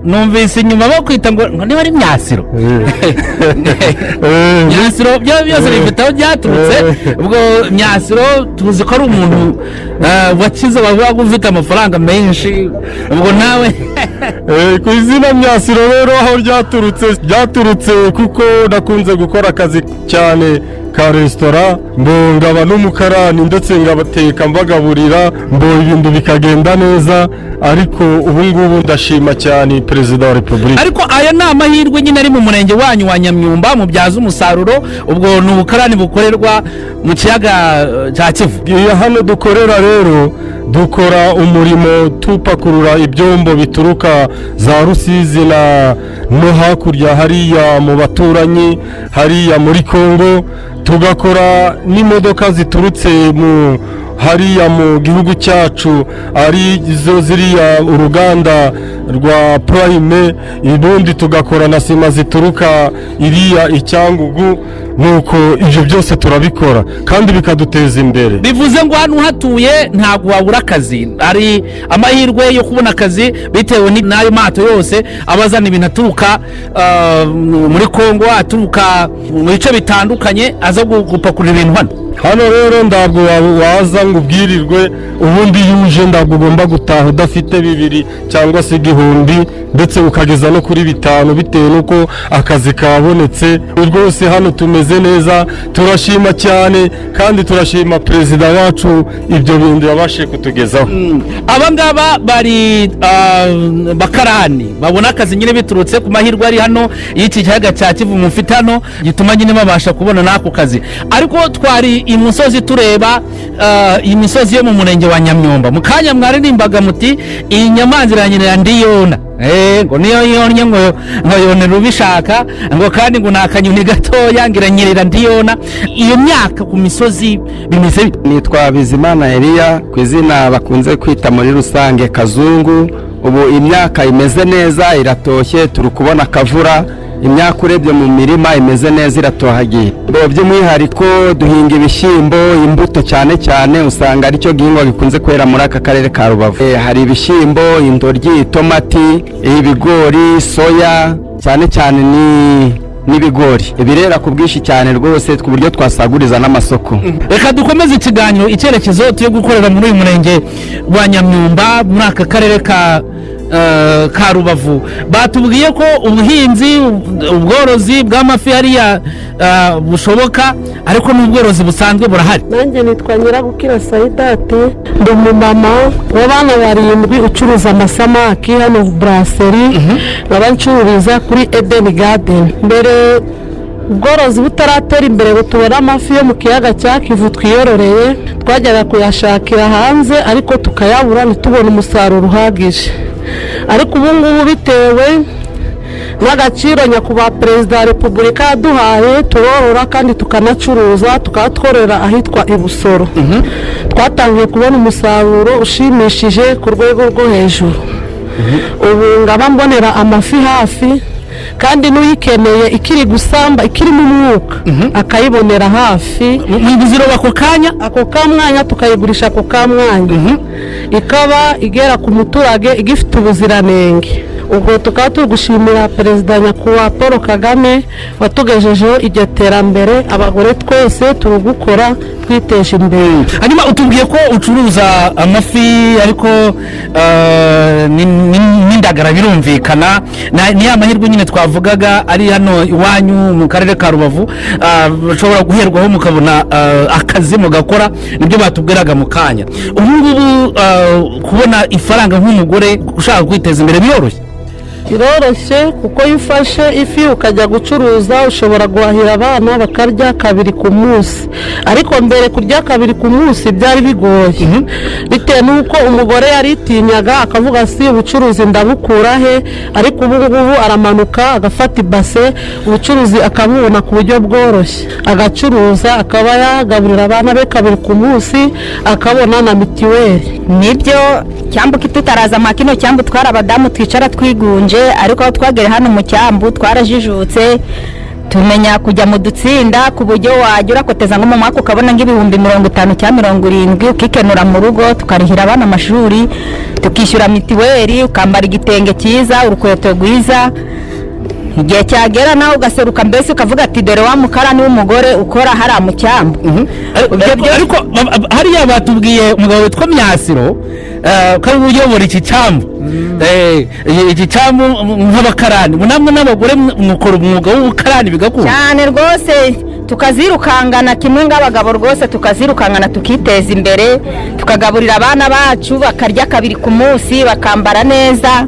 numvise inyuma bakwita ngo niba ari Myasiro Myasiro byose bifite aho byaturutse ubwo Myasiro tuzi ko ari umuntu wakize bavuga ufite amafaranga menshi ubwo nawe ku izina Myasiro rero aho ryaturutse kuko nakunze gukora akazi cyane ka resitora ngaba n'umukarani ndetse ngabateka mbagaburira ibintu bikagenda neza ariko ubu ngubu ndashima cyane Perezida wa Repubulika. Ariko aya ni amahirwe nyine ari mu murenge wanyu wa Nyamyumba mu byaza umusaruro ubwo ni ubukarani bukorerwa mu kiyaga cya Kivu. Hano dukorera rero dukora umurimo tupakurura ibyombo bituruka za Rusizi no hakurya hariya mu baturanyi hariya muri Kongo, tugakora n'imodoka ziturutse hariya mu gihugu cyacu ari zo ziriya uruganda rwa Prime, ibundi tugakora na sima zituruka iriya Icyangugu, nuko ibyo byose turabikora kandi bikaduteza imbere. Bivuze ngo hano hatuye ntabwo wabura akazi, ari amahirwe yo kubona akazi bitewe n'ayo mato yose abazana ibintu aturuka muri Kongo, aturuka mu bice bitandukanye aza gupakurira ibintu hano rero ntabwo waza ngo ubwirirwe ubundi yuje, ntabwo ugomba gutaha udafite 2 cyangwa se 1,000 ndetse ukageza no kuri 5 bitewe nuko akazi kabonetse. Rwose hano tumeze neza, turashima cyane kandi turashima Perezida wacu ibyo bintu yabashe kutugezaho. Abangaba bari bakarani babona akazi nyine biturutse ku mahirwe ari hano y'iki kiyaga cya Kivu mufite hano gituma nyine babasha kubona nako kazi. Ariko twari imusozi tureba imisozi yo mu murenge wa Nyamyumba, mukanya mwaririmbaga muti iyi nyamanzira nyine ndiyona ngo niyo yonye ngo yonera ubishaka ngo kandi ngo nakanyuni gato yangira nyirira ndiyona. Iyo myaka ku misozi bimeze nitwa Bizimana Elia ku izina bakunze kwita muri rusange Kazungu. Ubu imyaka imeze neza iratoshye, turi kubona kavura, imyaka urebye mu mirima imeze neza iratohagiye. By'umwihariko duhinga ibishyimbo, imbuto cyane usanga ari cyo gihingwa gikunze kwera muri aka karere ka Rubavu. Hari ibishyimbo, indoryi, tomati, ibigori, soya, cyane n'ibigori birera ku bwinshi cyane rwose ku buryo twasaguriza n'amasoko. Reka dukomeze ikiganiro icyerekezo tuye gukorera muri uyu murenge wa Nyamyumba muri aka karere ka Rubavu. Batubwiye ko ubuhinzi ubworozi bw'amafi hariya bushoboka ariko n'ubworozi busanzwe burahari. Nanjye nitwa Nyiragukira Saidati, ndi umumama w'abana 7 ucuruza amasamaki hano brasserie, nkabacururiza kuri Eden Garden. Mbere ubworozi butaratera imbere butubona amafi yo mu kiyaga cya Kivu twiyororeye, twajyaga kuyashakira hanze ariko tukayabura ntitubone umusaruro uhagije. Ariko ubu ngubu bitewe n'agaciro nyakubahwa Perezida wa Repubulika yaduhaye, turorora kandi tukanacuruza, tukatworera ahitwa Ibusoro. Twatangiye kubona umusaruro ushimishije ku rwego rwo hejuru. Ubu ngaba mbonera amafi hafi kandi n'uyikeneye ikiri gusamba ikiri mu mwuka akayibonera hafi mwibuziro ako kamwanya tukayigurisha ako kamwanya, ikaba igera ku muturage igifite ubuziranenge. Ubwo tukaba turi gushimira Perezida nyakubahwa Paul Kagame watugejejeho iryo terambere, abagore twese turi gukora twiteje imbere. Hanyuma utubwiye ko ucuruza amafi ariko n'indagara birumvikana, ni amahirwe nyine twavugaga ari hano iwanyu mu karere ka Rubavu, bashobora guherwaho mukabona akazi mugakora, nibyo batubwiraga mu kanya. Ubu ngubu kubona ifaranga nk'umugore ushaka kwiteza imbere byoroshye? Biroroshye kuko iyo ufashe ifi ukajya gucuruza ushobora guhahira abana bakarya 2 ku munsi, ariko mbere kurya 2 ku munsi byari bigoye bitewe nuko umugore yaritinyaga akavuga si ubucuruzi ndabukura he, ariko ubu ngubu aramanuka agafata ibase ubucuruzi akabubona ku buryo bworoshye, agacuruza akaba yagaburira abana be 2 ku munsi akabona na mitiweli. Nibyo cyambuka tutaraza makino cyambu twara abadamu twicara twigunje, ariko twagere hano mu cyambu twarajijutse tumenya kujya mu dutsinda ku buryo wajya urakoteza nko mu mwaka ukabona nk'ibihumbi 50 cyangwa 70 ukikenura mu rugo, tukarihira abana amashuri, tukishyura mitiweli, ukambara igitenge cyiza, urukweto rwiza. Igihe cyagera nawe ugaseruka mbese ukavuga ati dore wa mukarani w'umugore ukora hariya mu cyambu. Ariko hariya batubwiye umugabo witwa Myasiro ko ari uyobora iki cyambu. Iki cyambu nk'abakarani namwe n'abagore mukora umwuga w'ubukarani bigakura cyane rwose, tukazirukangana kimwe ng'abagabo rwose, tukazirukangana tukiteza imbere, tukagaburira abana bacu bakarya 2 ku munsi, bakambara neza,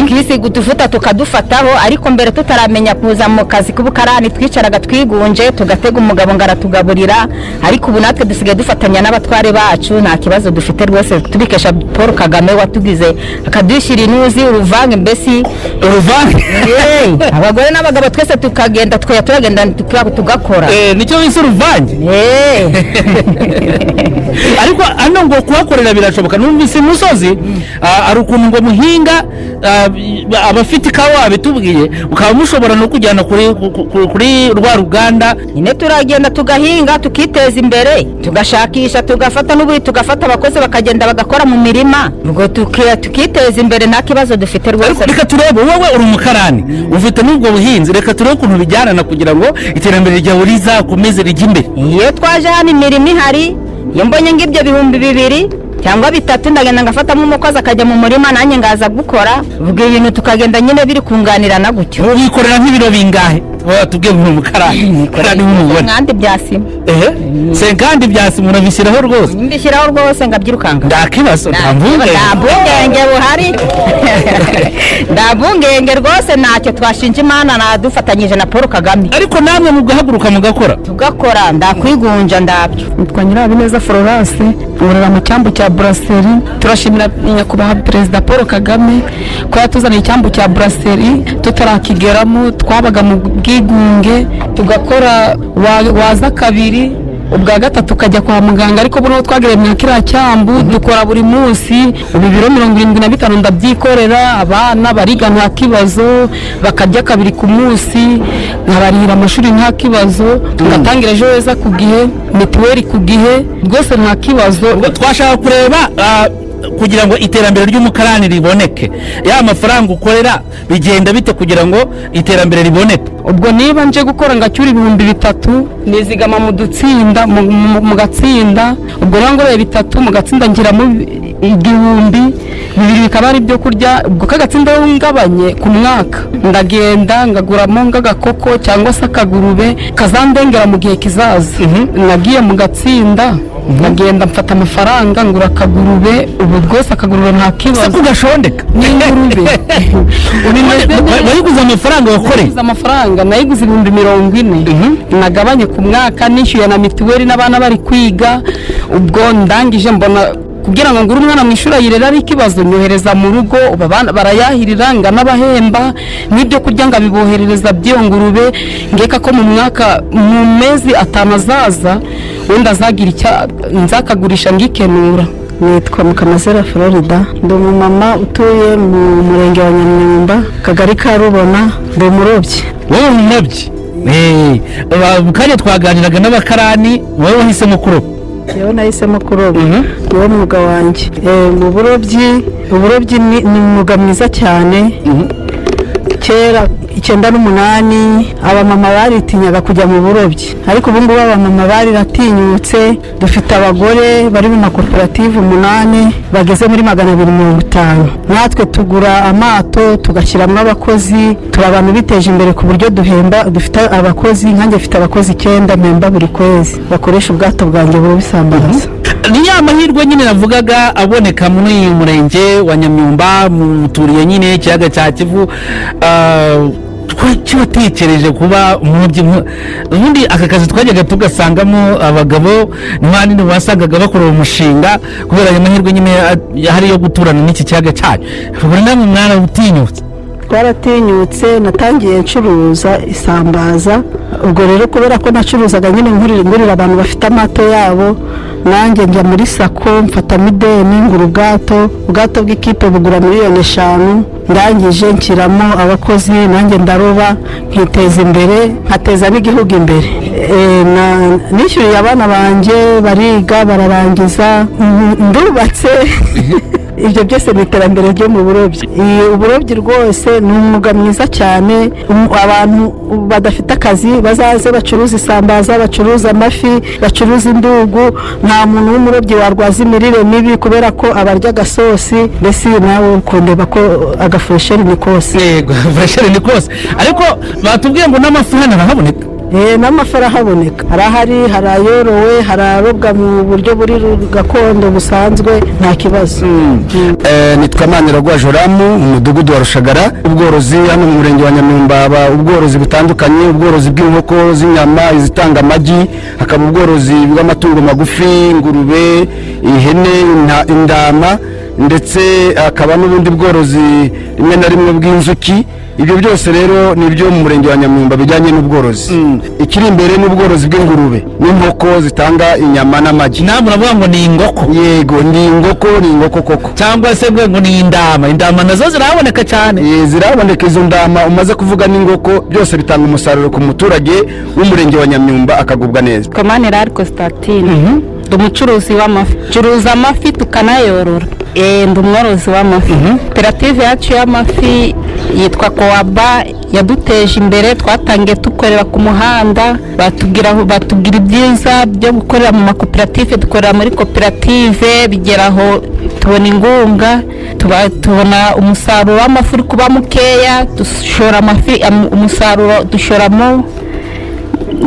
twisiga udufuta tukadufataho. Ariko mbere tutaramenya kuza mu kazi k'ubukarani twicaraga twigunje, tugatega umugabo ngo aratugaburira. Ariko ubu natwe dusigaye dufatanya n'abatware bacu, nta kibazo dufite rwose, tubikesha Paul Kagame watugize akadushyira inuzi uruvange, mbese uruvange abagore n'abagabo twese tukagenda turagenda tugakora, nicyo bise uruvange. Ariko hano ngo kuhakorera birashoboka. Numvise imusozi ari ukuntu ngo muhinga abafite ikawa bitubwiye, ukaba mushobora no kujyana kuri rwa ruganda nyine, turagenda tugahinga tukiteza imbere, tugashakisha, tugafata n'ubuyi, tugafata abakozi bakagenda bagakora mu mirima, ubwo tukiteza imbere, nta kibazo dufite rwose. Reka turebe, wowe uri umukarani ufite n'ubwo buhinzi, reka turebe ukuntu bijyanana kugira ngo iterambere ryawe rizakomeze rijye imbere. Iyo twaje hano imirimo ihari, iyo mbonye ngibyo 2,000 cyangwa 3 ndagenda ngafatamo umukozi akajya mu murima, nanjye ngaza gukora, ubwo ibintu tukagenda nyine biri kunganirana gutyo. Wikorera nk'ibiro bingahe? Tubwiye ngo umukarani kandi umubona kandi byasima 50 byasima urabishyiraho rwose? Mbishyiraho rwose ngabyirukanga. Ndakibazo ndabungenge buhari ndabungenge rwose, ntacyo twashinja Imana nadufatanyije na Paul Kagame. Ariko namwe mugahaguruka mugakora? Tugakora, ndakwigunja ndabyo. Nitwa Nyirabineza Florence, urera mu cyambu cya Brasserie. Turashimira nyakubahwa Perezida Paul Kagame ko yatuzaniye icyambu cya Brasserie, tutarakigeramo twabaga mu bwigunge, tugakora waza kabiri, ubwa gatatu ukajya kwa muganga. Ariko buno twagereye mu kiriya cyambu dukora buri munsi, ubu ibiro 75 ndabyikorera, abana bariga nta kibazo, bakarya 2 ku munsi, nkabarihira amashuri nta kibazo, tugatangira ejo heza ku gihe, mituweli ku gihe, rwose nta kibazo. Twashaka kureba kugira ngo iterambere ry'umukarani riboneke, ya mafaranga ukorera bigenda bite kugira ngo iterambere riboneke? Ubwo niba nje gukora ngacyura 3,000 nizigama mu dutsinda mu gatsinda, ubwo rangoreye 3 mu gatsinda ngiramo 1,000 bikaba ari byo kurya. Ubwo kagatsinda ngabanye ku mwaka ndagenda ngaguramo ngagakoko cyangwa se akagurube kazandengera mu gihe kizaza. Nagiye mu gatsinda ngagenda mfata amafaranga ngura akagurube, ubu rwose akagurube nta kibazo kugashondeka n'ingurube. Wayiguze amafaranga wakoreye? Amafaranga nayiguze 40,000 nagabanye ku mwaka, nishyuye na mituweli n'abana bari kwiga. Ubwo ndangije mbona kugira ngo ngure umwana mu ishuri yirera ari kibazo, nyohereza mu rugo, abana barayahirira nganabahemba n'ibyo kurya ngabiboherereza byongurube, ngeka ko mu mwaka mu mezi 5 azaza wenda azagira icya nzakagurisha ngikenura. Nitwa Mukamazera Florida, ndi umumama utuye mu murenge wa Nyamyumba, kagari ka Rubona, ndi umurobyi. Wowe umurobyi? Kanya twaganiraga n'abakarani, wowe wahisemo kuroba? Yewe nahisemo kuroba, niwo mwuga wanjye. Mu uburobyi ni umwuga mwiza cyane. Kera 98 abamama baritinyaga kujya mu burobyi, ariko ubu ngubu abamama bariratinyutse. Dufite abagore bari mu makoperative 8 bageze muri 250. Natwe tugura amato tugashyiramo abakozi, turi abantu biteje imbere ku buryo duhemba. Dufite abakozi, nkanjye mfite abakozi 9 mpemba buri kwezi, bakoresha ubwato bwanjye bubisambaza. Ni ya mahirwe nyine navugaga aboneka muri uyu murenge wa Nyamyumba, muturiye nyine ikiyaga cya Kivu. Twatekereje kuba umurobyi. Ubundi aka kazi twajyaga tugasangamo abagabo n'abandi basangaga bakora umushinga, kubera ayo mahirwe nyine hari yo guturana n'iki kiyaga cyacu. Buri namwe mwana utinyutse? Twaratinyutse, natangiye ncuruza isambaza. Ubwo rero kubera ko nacuruzaga nyine ngurira abantu bafite amato yabo, nanjye njya muri sako mfata mideni ngura ubwato bw'ikipe bugura 5 miliyoni, ndangije nshyiramo abakozi nanjye ndaroba nkiteza imbere nkateza n'igihugu imbere. Nishyuriye abana banjye bariga bararangiza, ndubatse ibyo byose ni iterambere ryo mu burobyi. Uburobyi rwose ni umwuga mwiza cyane, abantu badafite akazi bazaze bacuruza isambaza, bacuruza amafi, bacuruza indugu. Nta muntu w'umurobyi warwaza imirire mibi kubera ko abarya agasosi, mbese nawe ukundeba ko agafuresheri ni kose. Yego, furesheri ni kose, ariko batubwiye ngo n'amafi hano arahaboneka. N'amafi arahaboneka, arahari, hari ayorowe, hari arobwa mu buryo buri gakondo busanzwe, nta kibazo. Nitwa Maniragwa Joramu, umudugudu wa Rushagara. Ubworozi hano mu murenge wa Nyamyumba, ubworozi butandukanye, ubworozi bw'inkoko z'inyama, izitanga amagi, hakaba ubworozi bw'amatungo magufi, ingurube, ihene, indama, ndetse hakaba n'ubundi bworozi rimwe na rimwe bw'inzuki. Ibyo byose rero ni byo mu murenge wa Nyamyumba bijyanye n'ubworozi. Ikiri imbere n'ubworozi bw'ingurube n'inkoko zitanga inyama n'amagi. Namwe muravuga ngo ni ingoko? Yego, ni ingoko koko, cyangwa se ngo ni indama nazo ziraboneka cyane. Ziraboneka izo ndama umaze kuvuga n'ingoko, byose bitanga umusaruro ku muturage w'umurenge wa Nyamyumba akagubwa neza. Komanera Constantine, ndi umucuruzi w'amafi, curuza amafi tukanayorora. Ndi umworozi w'amafi. Koperative yacu y'amafi yitwa Koaba, yaduteje imbere. Twatangiye dukorera ku muhanda, batubwira ibyiza byo gukorera mu makoperative. Dukorera muri koperative, bigeraho tubona ingunga, tubona umusaruro w'amafi uri kuba mukeya, dushora amafi, umusaruro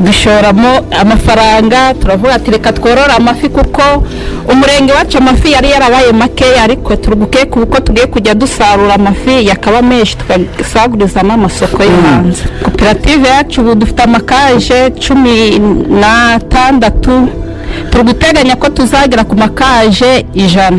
dushoramo amafaranga. Turavuga ati reka tworora amafi, kuko umurenge wacu amafi yari yarabaye makeya, ariko turuguke kuko tugiye kujya dusarura amafi yakaba menshi tugasaguriza n'amasoko yo hanze. Koperative yacu ubu dufite amakaje 16, turuguteganya ko tuzagera ku makaje 100.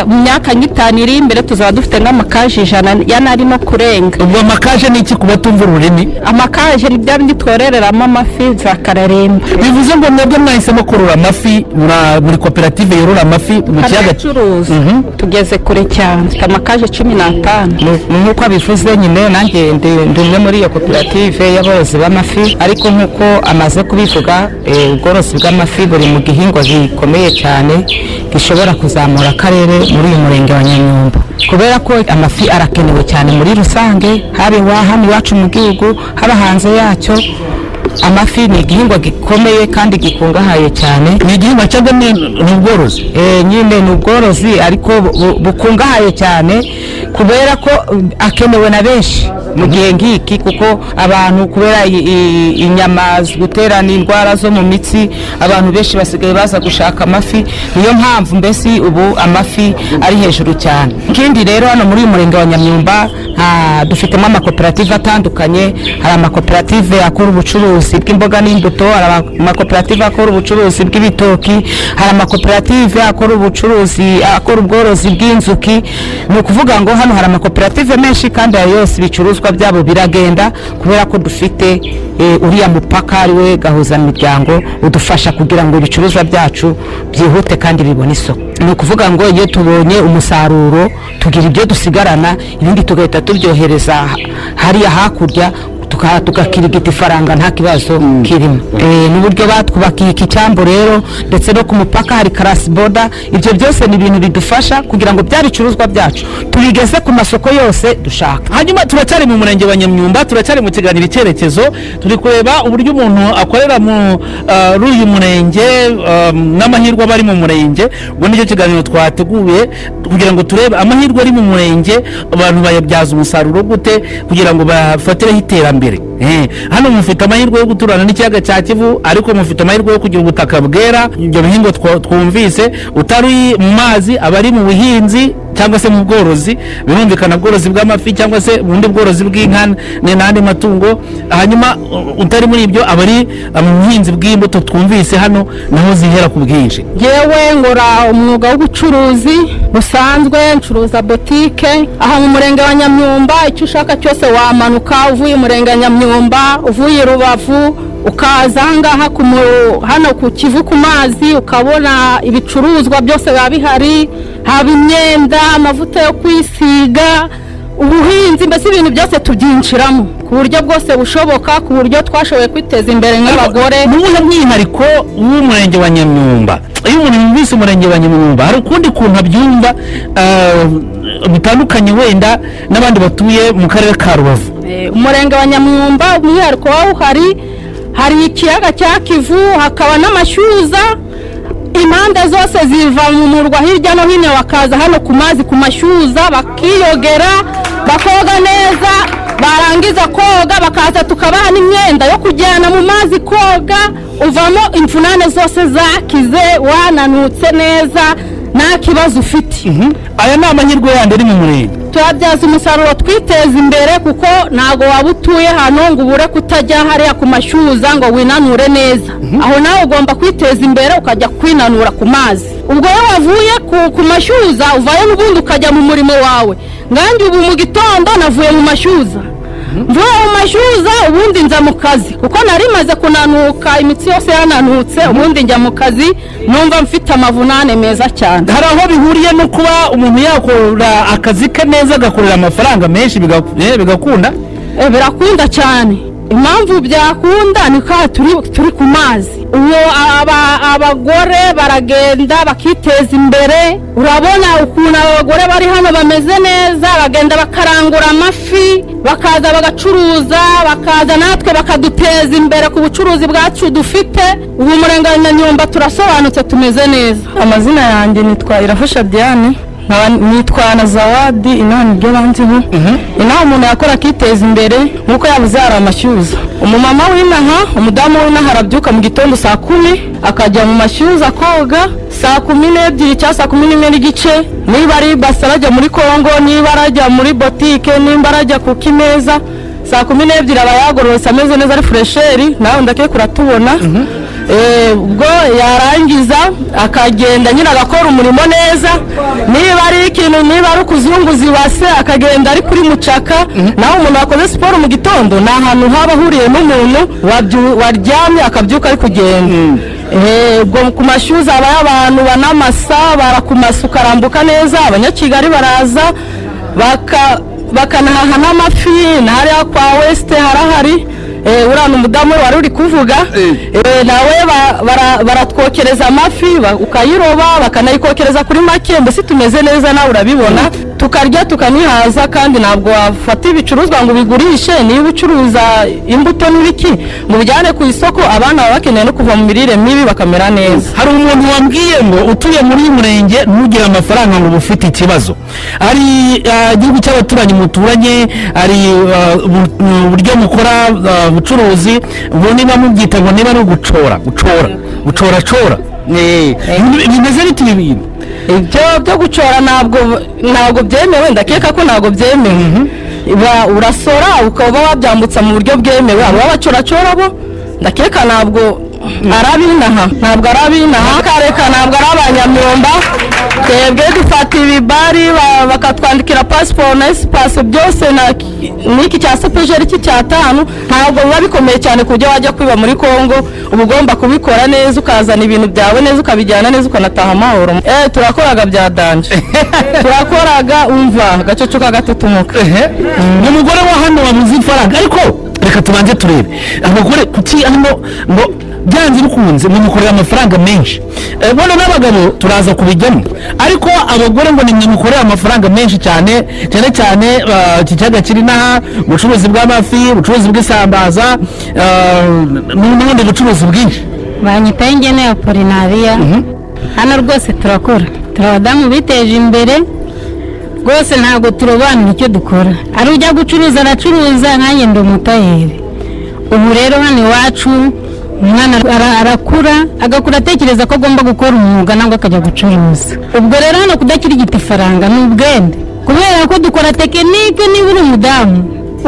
Mu myaka nk'itanu iri imbere tuzaba dufite nk'amakaje 100 yanari no kurenga. Ubwo amakaje ni iki kuba tumva ururimi? Amakaje ni bya bindi tworereramo amafi za kararemba. Bivuze ngo mwebwe mwahisemo korora amafi muri koperative yorora amafi mu kiyaga cy'uruzi. Tugeze kure cyane, amakaje 15. Nk'uko abivuze nyine nanjye ndi umwe muri iyo koperative y'aborozi b'amafi, ariko nk'uko amaze kubivuga, ubworozi bw'amafi buri mu gihingwa gikomeye cyane gishobora kuzamura akarere muri uyu murenge wa Nyamyumba, kubera ko amafi arakenewe cyane muri rusange, haba hano iwacu mu gihugu, haba hanze yacyo. Amafi ni igihingwa gikomeye kandi gikungahaye cyane. Ni igihingwa cyangwa ni ubworozi? Nyine ni ubworozi ariko bukungahaye cyane, kubera ko akenewe na benshi mu gihe ngiki, kuko abantu kubera inyama guterana indwara zo mu mitsi, abantu benshi basigaye baza gushaka amafi. Niyo mpamvu mbese ubu amafi ari hejuru cyane. Ikindi rero hano muri uyu murenge wa Nyamyumba dufitemo amakoperative atandukanye. Hari amakoperative akora ubucuruzi bw'imboga n'imbuto, hari amakoperative akora ubucuruzi bw'ibitoki, hari amakoperative akora ubworozi bw'inzuki. Ni ukuvuga ngo hano hari amakoperative menshi, kandi ayo yose ibicuruzwa byabo biragenda, kubera ko dufite uriya mupaka ari we gahuzamiryango udufasha kugira ngo ibicuruzwa byacu byihute kandi bibone isoko. Ni ukuvuga ngo iyo tubonye umusaruro tugira ibyo dusigarana, ibindi tugahita tubyohereza hariya hakurya, tugakirigita ifaranga nta kibazo kirimo. N'uburyo batwubakiye iki cyambu rero, ndetse no ku mupaka hari karasi boda. Ibyo byose ni ibintu bidufasha kugira ngo bya bicuruzwa byacu tubigeze ku masoko yose dushaka. Hanyuma turacyari mu murenge wa Nyamyumba, turacyari mu kiganiro icyerekezo, turi kureba uburyo umuntu akorera muri uyu murenge n'amahirwe aba ari mu murenge. Ubwo nicyo kiganiro twateguye kugira ngo turebe amahirwe ari mu murenge, abantu bayabyaza umusaruro gute kugira ngo bafatireho iterambere. Hano mufite amahirwe yo guturana n'ikiyaga cya Kivu, ariko mufite amahirwe yo kugira ubutaka bwera. Ibyo bihingwa twumvise utari mu mazi aba ari mu buhinzi cyangwa se mu bworozi, birumvikana ubworozi bw'amafi cyangwa se ubundi bworozi bw'inka n'andi matungo. Hanyuma utari muri ibyo aba ari mu buhinzi bw'imbuto twumvise hano naho zihera ku bwinshi. Yewe ngora umwuga w'ubucuruzi busanzwe, ncuruza botike aha mu murenge wa Nyamyumba. Icyo ushaka cyose wamanuka uvuye umurenge wa Nyamyumba, uvuye Rubavu, ukaza ahangaha hano ku Kivu ku mazi, ukabona ibicuruzwa byose biba bihari, haba imyenda, amavuta yo kwisiga, ubuhinzi mbese ibintu byose tubyinjiramo ku buryo bwose bushoboka ku buryo twashoboye kwiteza imbere nk'abagore. n'ubuhe mwihariko w'umurenge wa Nyamyumba? iyo umuntu yumvise umurenge wa Nyamyumba hari ukundi kuntu abyumva bitandukanye wenda n'abandi batuye mu karere ka Rubavu. Umurenge wa Nyamyumba umwihariko wawo hari ikiyaga cya Kivu, hakaba n'amashyuza, impande zose ziva mu murwa hirya no hino bakaza hano ku mazi ku mashyuza bakiyogera bakoga neza, barangiza koga bakaza tukabaha n'imyenda yo kujyana mu mazi koga, uvamo imfunane zose zakize wananutse neza nta kibazo ufite. aya ni amahirwe yandi ari mu murenge. Turabyaza umusaruro twiteza imbere kuko ntago waba utuye hano ngo ubure kutajya hariya ku mashyuza ngo winanure neza. Aho nawe ugomba kwiteza imbere ukajya kwinanura ku mazi. Ubwo iyo wavuye ku mashyuza uvayo n'ubundi ukajya mu murimo wawe. Nganjye ubu mu gitondo navuye mu mashyuza, mvuye mu mashyuza ubundi nza mu kazi kuko nari maze kunanuka, imitsi yose yananutse, ubundi njya mu kazi numva mfite amavunane meza cyane. hari aho bihuriye no kuba umuntu yakora akazi ke neza agakorera amafaranga menshi bigakunda? Birakunda cyane. Impamvu byakunda ni ko turi ku mazi. Uwo abagore baragenda bakiteza imbere, urabona ukuntu abagore bari hano bameze neza, bagenda bakarangura amafi bakaza bagacuruza, bakaza natwe bakaduteza imbere ku bucuruzi bwacu dufite. Ubu umurenge wa Nyamyumba turasobanutse tumeze neza. Amazina yanjye nitwa Irafasha Diane, nitwa na Zawadi, inaha nibyo banziho. Inaha umuntu yakora akiteza imbere nkuko yabuze hari amashyuza. Umumama w'inaha, umudamu w'inaha arabyuka mu gitondo saa 10 akajya mu mashyuza koga saa 12 cyangwa saa 11 n'igice. Niba ari basa arajya muri Kongo, niba arajya muri botike, niba arajya ku kimeza saa 12 aba yagororotse ameze neza ari fresheri, nawe ndake kuratubona. Ubwo yarangiza akagenda nyine agakora umurimo neza, niba ari ikintu, niba ari kuzunguza ibase akagenda ari kuri mucaka. naho umuntu wakoze siporo mu gitondo nta hantu haba ahuriye n'umuntu waryamye akabyuka ari kugenda. Ubwo ku mashyuza habaye abantu banamasa, barakumasa ukarambuka neza. Abanyakigali baraza bakanahaha n'amafi, hariya kwa Weste harahari. Urana umudamu wari uri kuvuga, nawe baratwokereza amafi ukayiroba bakanayikokereza kuri make, mbese tumeze neza nawe urabibona, tukarya tukanihaza. Kandi ntabwo wafata ibicuruzwa ngo bigurishe, niba ucuruza imbuto n'ibiki ngo bijyane ku isoko, abana baba bakeneye no kuva mu mirire mibi bakamera neza. hari umuntu wambwiye ngo utuye muri uyu murenge ntugire amafaranga ngo ufite ikibazo. hari igihugu cy'abaturanyi muturanye, hari uburyo mukora ubucuruzi, ubu niba mubyita ngo niba ari ugucora bimeze biti ibi bintu? Ibyo byo gucora ntabwo byemewe, ndakeka ko ntabwo byemewe. Urasora ukaba wabyambutsa mu buryo bwemewe. abo bacoracora bo ndakeka ntabwo arabinaha, ntabwo ari Abanyamyumba. Twebwe dufata ibibari bakatwandikira pasiporo na esipasi byose, n'iki cya sepejeri cya 5 ntabwo biba bikomeye cyane ku buryo wajya kwiba muri Kongo. uba ugomba kubikora neza, ukazana ibintu byawe neza, ukabijyana neza, ukanataha amahoro. Turakoraga bya danje turakoraga umva agacucu kagatutumuka. umugore wa hano wamuze ifaranga, ariko reka tubanze turebe abagore kuki hano ngo byanze bikunze mukorera amafaranga menshi. Bano n'abagabo turaza kubijyamo, ariko abagore ngo nimwe mukorera amafaranga menshi cyane iki cyaga kiri naha, ubucuruzi bw'amafi, ubucuruzi bw'isambaza n'ubundi bucuruzi bwinshi. Banyita Ingene Apolinariya. Hano rwose turakora, turabadamu biteje imbere rwose, ntabwo turobanura icyo dukora. Ari ujya gucuruza aracuruza, nkanjye ndi umutayeri. Ubu rero hano iwacu umwana arakura agakura atekereza ko agomba gukora umwuga nangwa akajya gucuruza. Ubwo rero hano kudakirigita ifaranga ni ubwende, kubera ko dukora tekinike. niba uri umudamu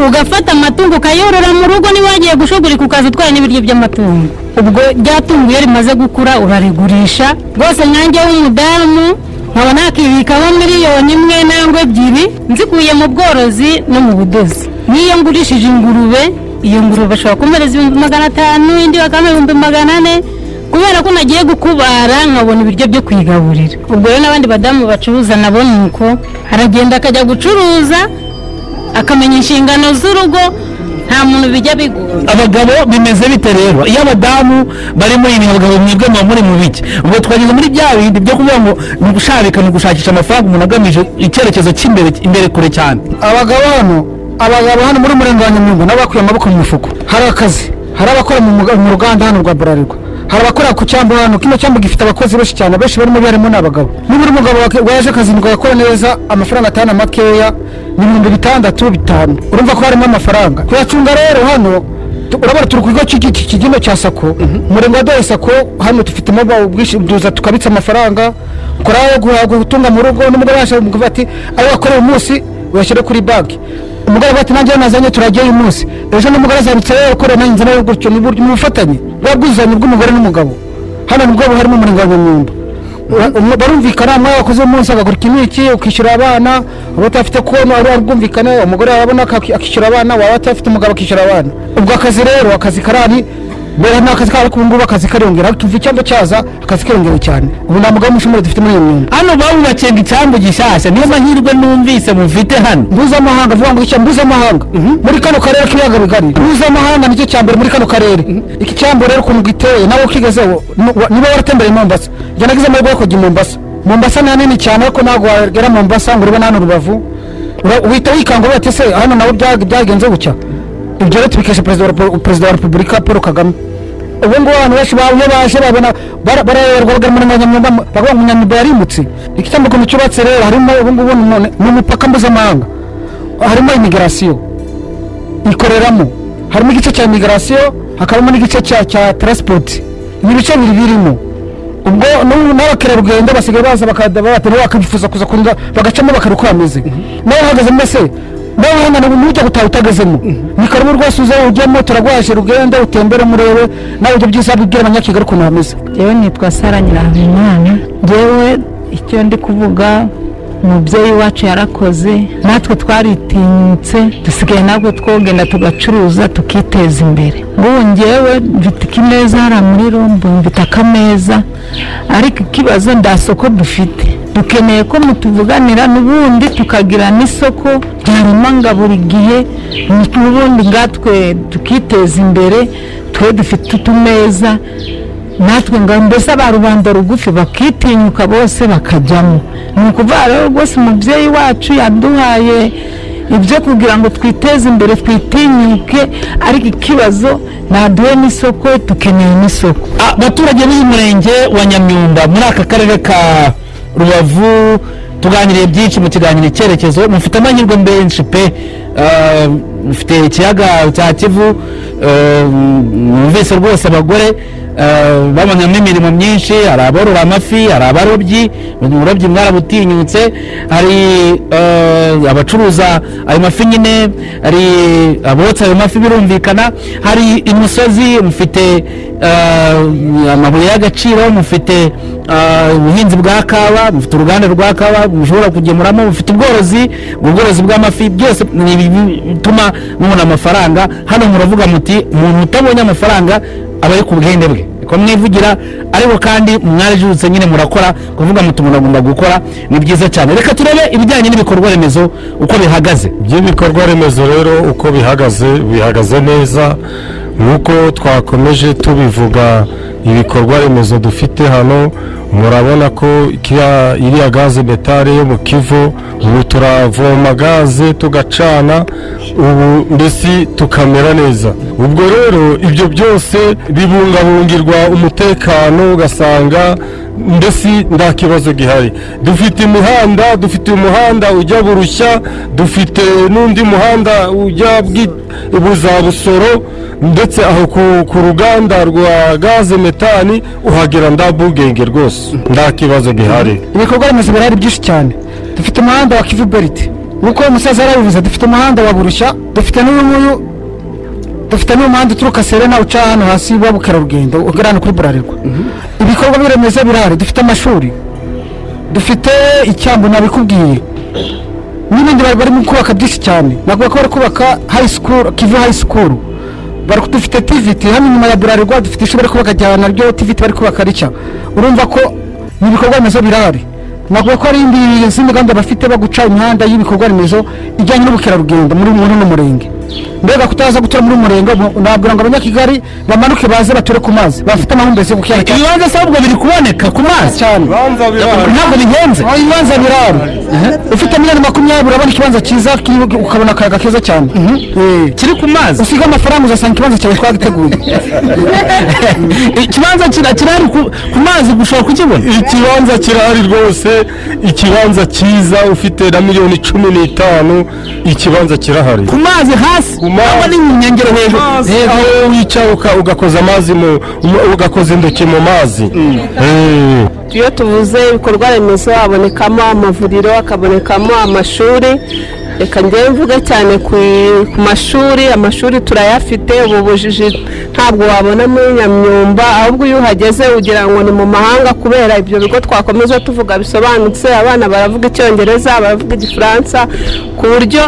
ugafata amatungo ukayorora mu rugo, niba wagiye gushogurika ukaza utwaye n'ibiryo by'amatungo, ubwo ryatungo iyo rimaze gukura urarigurisha. Rwose nkanjye w'umudamu nkaba nakibikaho 1 miliyoni nangwa 2 nzikuye mu bworozi no mu budozi. Niyo ngurishije ingurube, iyo ngurube ashobora kumereza 500, indi bakama 400, kubera ko nagiye gukubara nkabona ibiryo byo kwigaburira. Ubwo rero n'abandi badamu bacuruza nabo nuko aragenda akajya gucuruza, akamenya inshingano z'urugo nta muntu bijya bigora. Abagabo bimeze bite rero iyo abadamu bari muri ibi abagabo mwebwe muba muri mu biki ubwo twageze muri bya bindi byo kuvuga ngo ni ugushabika ni ugushakisha amafaranga umuntu agamije icyerekezo cy'imbere imbere kure cyane. Abagabo hano muri Murenge wa Nyamyumba n'abakuye amaboko mu mifuko hari akazi, hari abakora mu ruganda hano rwa Bralirwa, hari abakora ku cyambu hano. Kino cyambu gifite abakozi benshi cyane, benshi barimo barimo n'abagabo. Niba uri umugabo waje akazi ngo yakora neza amafaranga atana makeya ni 6,500 urumva ko harimo amafaranga kuyacunga. Rero hano urabona turi ku kigo cy'ikigino cya Sako, Murenge wa Dore Sako hano dufitemo ubwishingizi tukabitsa amafaranga ukora yo gutunga mu rugo. N'umugore yasha kuvuga ati ayo wakorera umunsi uyashyire kuri banki. Umugore bati nanjye nazanye turagiye uyu munsi, ejo n'umugore azabitsa rero ukorera nanjye nayo gutyo. Ni buryo mufatanye bwabwuzanye bw'umugore n'umugabo hano nibwo harimo Umurenge wa Nyamyumba. Barumvikana mwe wakoze umunsi agakora iki ukishyura abana, abatafite konti ari arwumvikane. Umugore arabona akishyura abana, waba atafite umugabo akishyura abana. Ubwo akazi rero akazi karari mbere n'akazi kari kubunguba akazi kariyongera tuva icyambo cyaza akazi kariyongera cyane. Ubu nta mugabo mushimire dufite muri Nyamyumba. Hano babubakenga icyambu gishyashya niyo mahirwe numvise mufite hano. Mpuzamahanga vuga ngo icyo mpuzamahanga muri kano karere k'ibiyaga bigari. Mpuzamahanga nicyo cyambere muri kano karere. Iki cyambu rero ukuntu giteye nawe ukigezeho niba waratembereye Mombasa. Njye nagize amahirwe yo kujya Mombasa ni hanini cyane ariko ntabwo wagera Mombasa ngo urebe hano Rubavu uhita wikanga ati se hano nawe byagenze bucya. Ibyo rero tubikesha perezida wa Repubulika Paul Kagame. Ubu ngubu abantu benshi baje babona barayerwa muri Nyamyumba bavuga ngo Nyamyumba yarimutse. Iki cyambu ukuntu cyubatse rero harimo ubu ngubu ni umupaka mpuzamahanga, harimo immigration ikoreramo, harimo igice cya immigration hakabamo n'igice cya transport. Ni ibice birimo. Ubwo n'abakerarugendo basigaye baza bakabifuza kuza kunda bagacamo bakaruko bameze. Nawe hagaze mbese nawe hano mu buryo utagezemo ni karibu rwose uze ujyemo turagwaje rugende utembere murebe nawe ibyo byiza bibwira abanyakigali ukuntu hameze. Yewe nitwa Sara Nyirahabimana. Yewe icyo ndi kuvuga umubyeyi wacu yarakoze, natwe twaritinyutse dusigaye nabwo twogenda tugacuruza tukiteza imbere. Ubu njyewe mfite ikimeza hariya muri Rombo, mfite akameza ariko ikibazo nda soko dufite. Dukeneye ko mutuvuganira n'ubundi tukagira n'isoko ryaremanga buri gihe n'ubundi ngatwe tukiteza imbere. Twe dufite utumeza natwe ngo mbese abarubanda rugufi bakitinyuka bose bakajyamo. Ni ukuvuga rero rwose umubyeyi wacu yaduhaye ibyo kugira ngo twiteze imbere twitinyuke, ariko ikibazo naduhe n'isoko, tukeneye n'isoko. Abaturage b'uyu murenge wa Nyamyumba muri aka karere ka Rubavu tuganiriye byinshi mu kiganiro icyerekezo. Mufite amahirwe menshi pe, mufite ikiyaga cya Kivu, mwumvise rwose abagore babonamo imirimo myinshi. Hari aborora amafi, hari abarobyi, uburobyi mwarabutinyutse, hari abacuruza ayo mafi nyine, hari abotsa ayo mafi birumvikana, hari imusozi, mufite amabuye y'agaciro, mufite ubuhinzi bwa kawa, mufite uruganda rwa kawa mushobora kugemuramo, mufite ubworozi bw'amafi. Byose bituma mubona amafaranga. Hano muravuga muti umuntu utabonye amafaranga aba ari ku bwende bwe ko mwivugira, ariko kandi mwarijutse nyine murakora kuvuga muti umuntu agomba gukora. Ni byiza cyane. Reka turebe ibijyanye n'ibikorwa remezo uko bihagaze. By'ibikorwa remezo rero uko bihagaze neza nuko twakomeje tubivuga. Ibikorwa remezo dufite hano murabona ko iriya gaze betare yo mu Kivu, ubu turavoma gaze tugacana, ubu ndetse tukamera neza. Ubwo rero ibyo byose bibungabungirwa umutekano, ugasanga ndetse nta kibazo gihari. Dufite umuhanda ujya Burushya, dufite n'undi muhanda ujya Buza Busoro, ndetse aho ku ruganda rwa gaze metani uhagera ndabugenge rwose nta kibazo gihari. Ibikorwa remezo birahari byinshi cyane. Dufite umuhanda wa Kivu Belt uko umusaza yarabivuze, dufite umuhanda wa Burushya, dufite n'umuhanda uturuka Serena uca hano hasi wa Bukerarugendo ugarana kuri Bralirwa. Ibikorwa remezo birahari. Dufite amashuri, dufite icyambu nabikubwiye, n'ibindi bari mu kubaka byinshi cyane. Navuga ko bari kubaka high school, Kivu high school. Dufite TVT hano nyuma ya Bralirwa, dufite ishuri bari kubaka cyane naryo TVT bari kubaka rica. Urumva ko ibikorwa remezo birahari. navuga ko ari izindi gahunda bafite baguca imihanda y'ibikorwa remezo ijyanye n'ubukerarugendo muri uno murenge. Mbega kutaza gutura muri murenge nabwira ngo abanyakigali bamanuke baze bature ku mazi bafite amahumbezi yo gukira. Ibibanza sabwo biri kuboneka ku mazi cyane ntabwo bihenze. Ibibanza biraro ufite miliyoni 20 urabona ikibanza cyiza ukabona akayaga keza cyane kiri ku mazi, usiga amafaranga uzasanga ikibanza cyawe twagiteguye. Ikibanza kirahari ku mazi gushobora kukibona. Ikibanza kirahari rwose, ikibanza cyiza ufite na miliyoni 15 ikibanza kirahari ku mazi hasi aba ni mu nyengero hejuru. Aho wicara ugakoza amazi ugakoza indoki mu mazi. Iyo tuvuze ibikorwa remezo habonekamo amavuriro, hakabonekamo amashuri. Reka njyewe mvuge cyane ku amashuri turayafite. Ubu bujiji ntabwo wabona muri Nyamyumba, ahubwo iyo uhageze ugira ngo ni mu mahanga kubera ibyo bigo twakomeza tuvuga bisobanutse. Abana baravuga Icyongereza, baravuga Igifaransa, ku buryo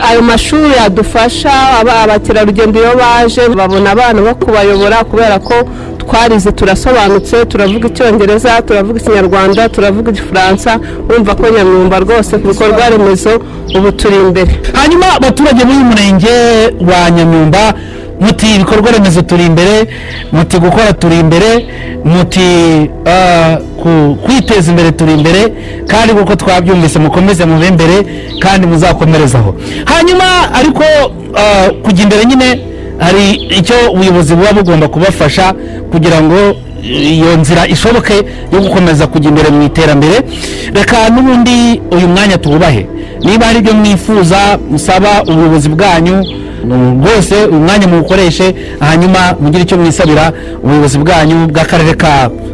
ayo mashuri adufasha abakerarugendo iyo baje babona abana bo kubayobora kubera ko twarize turasobanutse, turavuga Icyongereza, turavuga Ikinyarwanda, turavuga Igifaransa. Urumva ko Nyamyumba rwose ku bikorwa remezo ubu turi imbere. Hanyuma abaturage b'uyu murenge wa Nyamyumba muti ibikorwa remezo turi imbere, muti gukora turi imbere, muti kwiteza imbere turi imbere, kandi kuko twabyumvise mukomeze mube imbere kandi muzakomerezaho. Hanyuma ariko kujya imbere nyine hari icyo ubuyobozi buba bugomba kubafasha kugira ngo iyo nzira ishoboke yo gukomeza kujya imbere mu iterambere. Reka n'ubundi uyu mwanya tuwubahe, niba hari ibyo mwifuza musaba ubuyobozi bwanyu rwose uyu mwanya muwukoreshe, hanyuma mugire icyo mwisabira ubuyobozi bwanyu bw'akarere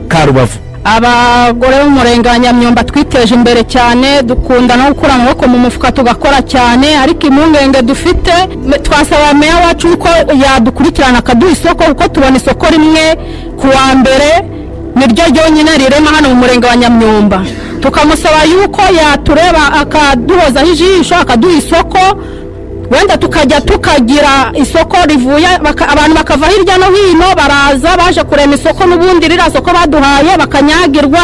ka Rubavu. Abagore b'umurenge wa Nyamyumba twiteje imbere cyane, dukunda no gukura amaboko mu mufuka tugakora cyane, ariko impungenge dufite twasaba meya wacu ko yadukurikirana akaduha isoko, kuko tubona isoko rimwe ku wa mbere niryo ryonyine rirema hano mu murenge wa Nyamyumba. Tukamusaba yuko yatureba akaduhozaho ijisho akaduha isoko, wenda tukajya tukagira isoko rivuye abantu bakava hirya no hino baraza baje kurema isoko, n'ubundi rira soko baduhaye bakanyagirwa.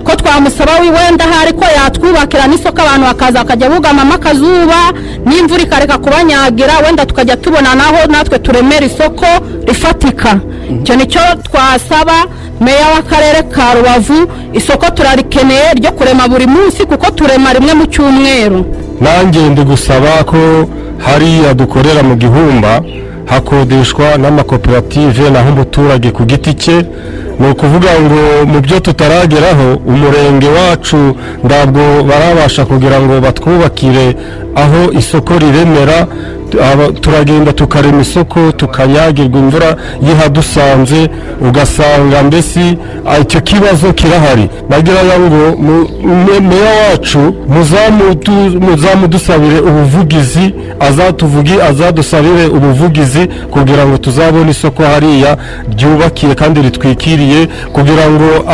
Ko twamusaba wenda hari ko yatwubakira n'isoko abantu bakaza bakajya bugamamo akazuba n'imvura ikareka kubanyagira, wenda tukajya tubona naho natwe turemera isoko rifatika. Icyo nicyo twasaba meya w'akarere ka Rubavu. Isoko turarikeneye ryo kurema buri munsi kuko turema rimwe mu cyumweru. Nanjye ndi gusaba ko hariya dukorera mu Gihumba hakodeshwa n'amakoperative naho umuturage ku giti cye. Ni ukuvuga ngo mu byo tutarageraho umurenge wacu ntabwo barabasha kugira ngo batwubakire aho isoko riremera. Turagenda tukarema isoko tukanyagirwa imvura yihadusanze, ugasanga mbese icyo kibazo kirahari. Nagira ngo meya wacu muzamudusabire ubuvugizi, azadusabire ubuvugizi kugira ngo tuzabone isoko hariya ryubakiye kandi ritwikiriye, kugira ngo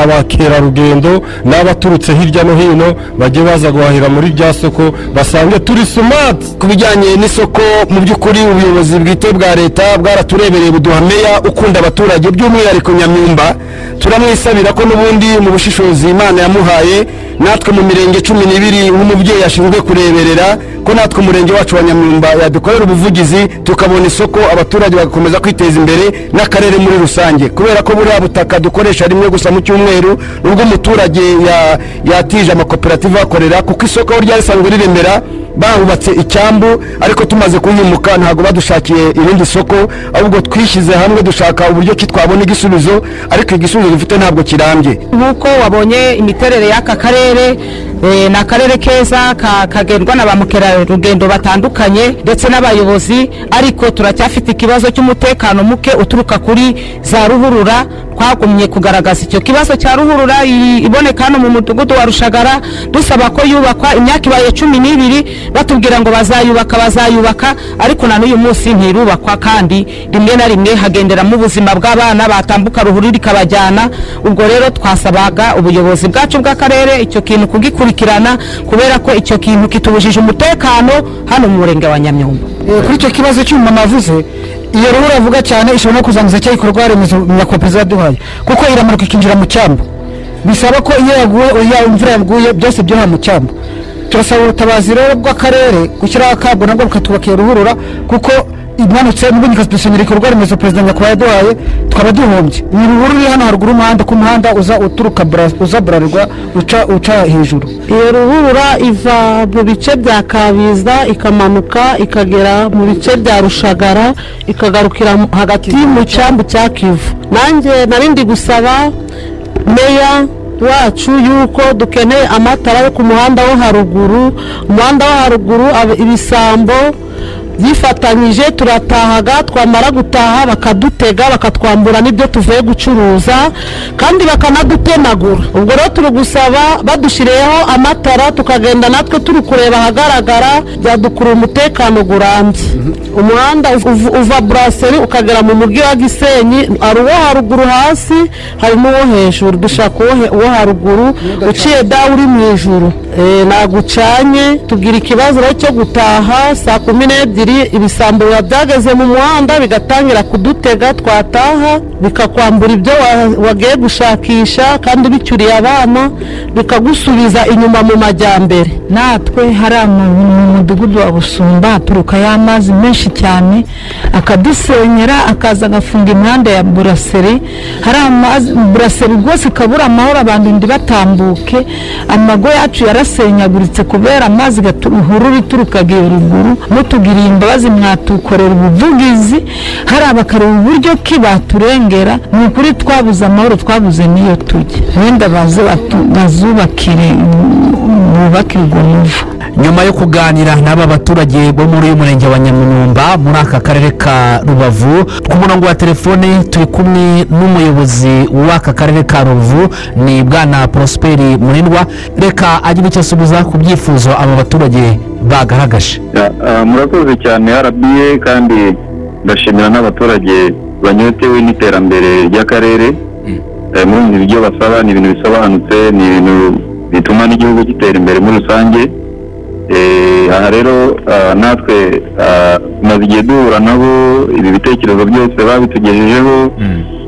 abakerarugendo n'abaturutse hirya no hino bajye baza guhahira muri rya soko basange turi smart. Ku bijyanye n'isoko mu by'ukuri ubuyobozi bwite bwa leta bwaraturebereye buduha meya ukunda abaturage by'umwihariko Nyamyumba. Turamwisabira ko n'ubundi mu bushishozi Imana yamuhaye natwe mu mirenge 12 nk'umubyeyi ashinzwe kureberera ko natwe umurenge wacu wa Nyamyumba yadukorera ubuvugizi tukabona isoko, abaturage bagakomeza kwiteza imbere n'akarere muri rusange, kubera ko buriya butaka dukoresha rimwe gusa mu cyumweru nubwo umuturage yatije amakoperative akorera, kuko isoko ryari risanzwe riremera bahubatse icyambu, ariko tumaze kuyimuka ntago badushakiye irindi soko, ahubwo twishyize hamwe dushaka uburyo ki twabona igisubizo, ariko igisubizo dufite ntabwo kirambye. Nkuko wabonye imiterere y'aka karere ni akarere keza kagendwa na ba mukerarugendo batandukanye ndetse n'abayobozi, ariko turacyafite ikibazo cy'umutekano muke uturuka kuri za ruhurura. Twagumye kugaragaza icyo kibazo cya ruhurura iboneka hano mu mudugudu wa Rushagara, dusaba ko yubakwa. Imyaka ibaye 12 batubwira ngo bazayubaka, ariko na n'uyu munsi ntirubakwa, kandi rimwe na rimwe hagenderamo ubuzima bw'abana batambuka ruhurura ikabajyana. Ubwo rero twasabaga ubuyobozi bwacu bw'akarere icyo kintu kugikurikirana, kubera ko icyo kintu kitubujije umutekano hano mu murenge wa Nyamyumba. Kuri icyo kibazo cy'umumama avuze, iyo ruhurura avuga cyane ishobora no kuzangiza cyo ikorwa remezo nyakopeza duhaye, kuko iramanuka ikinjira mu cyambu. bisaba ko iyo yaguye imvura yaguye byose byo mu cyambu. Turasaba ubutabazi rero bw'akarere gushyiraho akabwo nabwo bukatubakira ruhurura kuko imanutse n'ubundi kadusenyera ibikorwa remezo perezida nyakubahwa yaduhaye twaba duhombye. Ni ruhurura iri hano haruguru umuhanda ku muhanda uza uturuka uza Bralirwa uca hejuru. Iyo ruhurura iva mu bice bya Kabiza ikamanuka ikagera mu bice bya Rushagara ikagarukira hagati mu cyambu cya Kivu. Nanjye narindi gusaba meya wacu yuko dukeneye amatara yo ku muhanda wo haruguru. Umuhanda wo haruguru ibisambo yifatanyije turatahaga, twamara gutaha bakadutega bakatwambura n'ibyo tuvuye gucuruza kandi bakanadutemagura. Ubwo rero turi gusaba badushiriyeho amatara tukagenda natwe turi kureba ahagaragara, byadukura umutekano gurambye. Umuhanda uva Brasserie ukagera mu mujyi wa Gisenyi, ari uwo haruguru hasi hari n'uwo hejuru. Dushaka uwo haruguru uciye da uri mu ijuru. Nagucanye tugira ikibazo cyo gutaha saa 12 ibisambo byageze mu muhanda bigatangira kudutega, twataha bikakwambura ibyo wagiye gushakisha kandi bicyuriye abana bikagusubiza inyuma mu majyambere. Natwe hari mu mudugudu wa Busumba turuka y'amazi menshi cyane akadusenyera akaza agafunga imihanda ya Brasserie. Hari amazi Brasserie rwose kabura amahoro abantu ndi batambuke, amago yacu yarasenyaguritse kubera amazi gaturuhuru biturukagiye ruguru. Mutugiriye imbabazi mwatukorera ubuvugizi hari abakareba uburyo kibaturengera. Ni ukuri twabuze amahoro, twabuze niyo tujye wenda bazubakire bubakirwa umuvu. Nyuma yo kuganira n'aba baturage bo muri uyu murenge wa Nyamunyumba muri aka karere ka Rubavu, ku murongo wa telefone turi kumwe n'umuyobozi w'aka karere ka Rubavu ni bwana Prosperi Murindwa. Reka agira icyo asubiza ku byifuzo aba baturage bagaragaje. Murakoze cyane RBA kandi ndashimira n'abaturage banyotewe n'iterambere ry'akarere. Muri ibyo basaba ni ibintu bisobanutse, ni ibintu bituma n'igihugu gitera imbere muri rusange. Aha rero natwe tumaze igihe duhura nabo, ibi bitekerezo byose babitugejejeho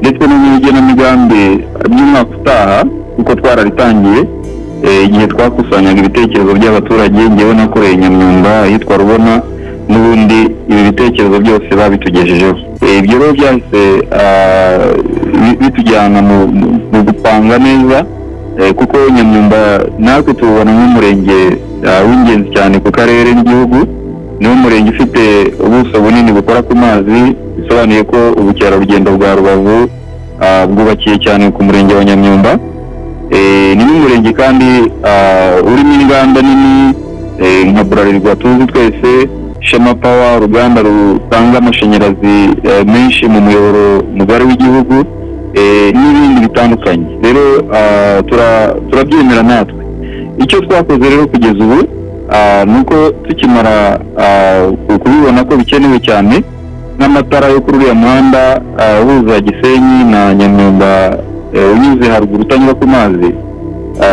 ndetse n'igenamigambi by'umwaka utaha kuko twararitangiye igihe twakusanyaga ibitekerezo by'abaturage. Ngewe nakoreye Nyamyumba ahitwa Rubona, n'ubundi ibi bitekerezo byose babitugejejeho. Ibyo rero byahise bitujyana mu gupanga neza kuko Nyamyumba natwe tubona nk'umurenge w'ingenzi cyane ku karere n'igihugu. Ni umurenge ufite ubuso bunini bukora ku mazi, bisobanuye ko ubukerarugendo bwa Rubavu bwubakiye cyane ku murenge wa Nyamyumba. Ni n'umurenge kandi urimo inganda nini nka Bralirwa tuzi twese, Shema Power, uruganda rutanga amashanyarazi menshi mu muyoboro mugari w'igihugu n'ibindi bitandukanye. Rero turabyemera natwe. Icyo twakoze rero kugeza ubu nuko tukimara kubibona ko bikenewe cyane n'amatara yo kuri uriya muhanda uhuza Gisenyi na Nyamyumba unyuze haruguru utanyura ku mazi.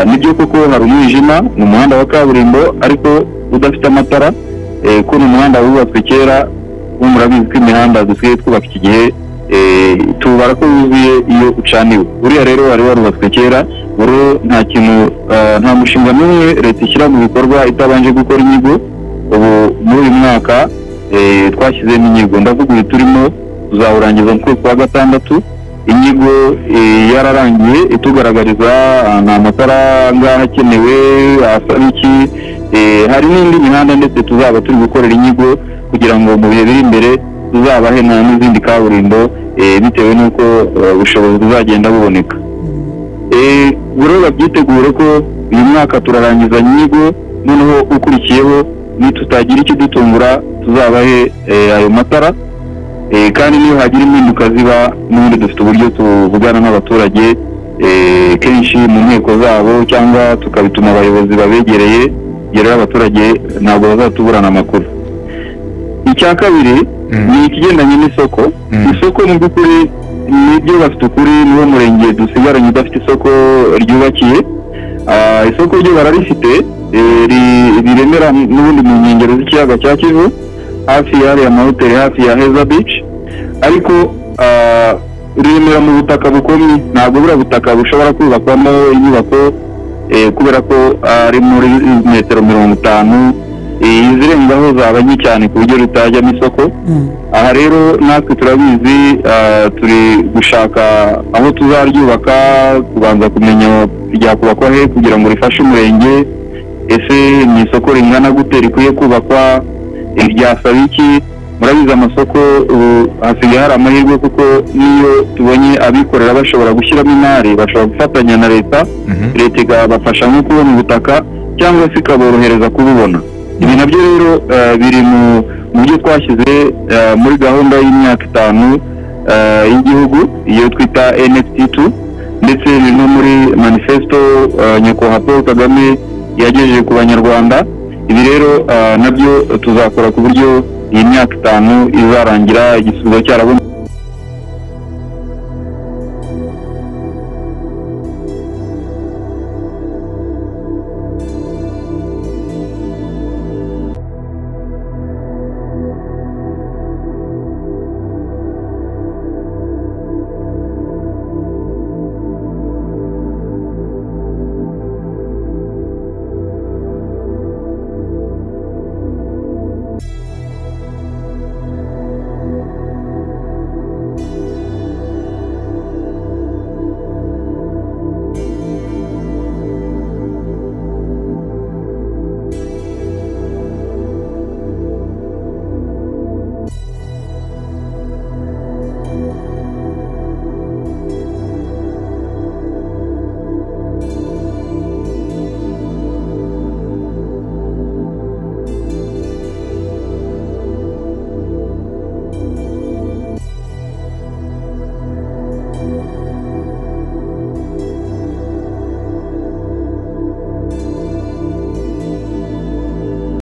Nibyo koko hari umwijima mu muhanda wa kaburimbo ariko udafite amatara, ko ni umuhanda wubatswe kera. Murabizi ko imihanda dusigaye twubaka iki gihe tubara ko yuzuye iyo ucaniwe. Uriya rero wari warubatswe kera, buro nta mushinga n'umwe leta ishyira mu bikorwa itabanje gukora inyigo. Ubu muri uyu mwaka twashyizemo inyigo, ndavuga uyu turimo tuzawurangiza mu kwezi kwa gatandatu. Inyigo yararangiye itugaragariza nta matara ngaha akenewe asaba iki. Hari n'indi mihanda ndetse tuzaba turi gukorera inyigo kugira ngo mu bihe biri imbere tuzabahe n'izindi kaburimbo bitewe n'uko ubushobozi buzagenda buboneka. Buro babyitegure ko uyu mwaka turarangiza inyigo, noneho ukurikiyeho nitutagira ikidutungura tuzabahe ayo matara. Kandi niyo hagira impinduka ziba n'ubundi dufite uburyo tuvugana n'abaturage kenshi mu nteko zabo cyangwa tukabituma abayobozi babegereye. Rero abaturage ntabwo bazatuburana amakuru. Icya kabiri ni ikigendanye n'isoko. Isoko mu by'ukuri nibyo bafite ukuri, niwo murenge dusigaranye udafite isoko ryubakiye. Isoko ryo bararifite riremera n'ubundi mu nkengero z'ikiyaga cya Kivu hafi ya amahoteli hafi ya Heza Beach, ariko riremera mu butaka bukomye, ntabwo buriya butaka bushobora kubakwamo inyubako kubera ko ari muri metero 50, izirengaho zaba nke cyane ku buryo ritajyamo isoko. Aha rero natwe turabizi, turi gushaka aho tuzaryubaka, kubanza kumenya ryakubakwa he kugira ngo rifashe umurenge, ese ni isoko ringana gute rikwiye kubakwa, ryasaba iki. Murabizi amasoko hasigaye hari amahirwe kuko niyo tubonye abikorera bashobora gushyiramo imari, bashobora gufatanya na leta, leta igabafasha nko kubona ubutaka cyangwa se ikaborohereza kububona. Ibi nabyo rero biri mu byo twashyize muri gahunda y'imyaka 5 y'igihugu iyo twita NFT2, ndetse biri no muri manifesto nyakubahwa Paul Kagame yagejeje ku banyarwanda. Ibi rero nabyo tuzakora ku buryo iyi myaka 5 izarangira igisubizo cyarabonetse.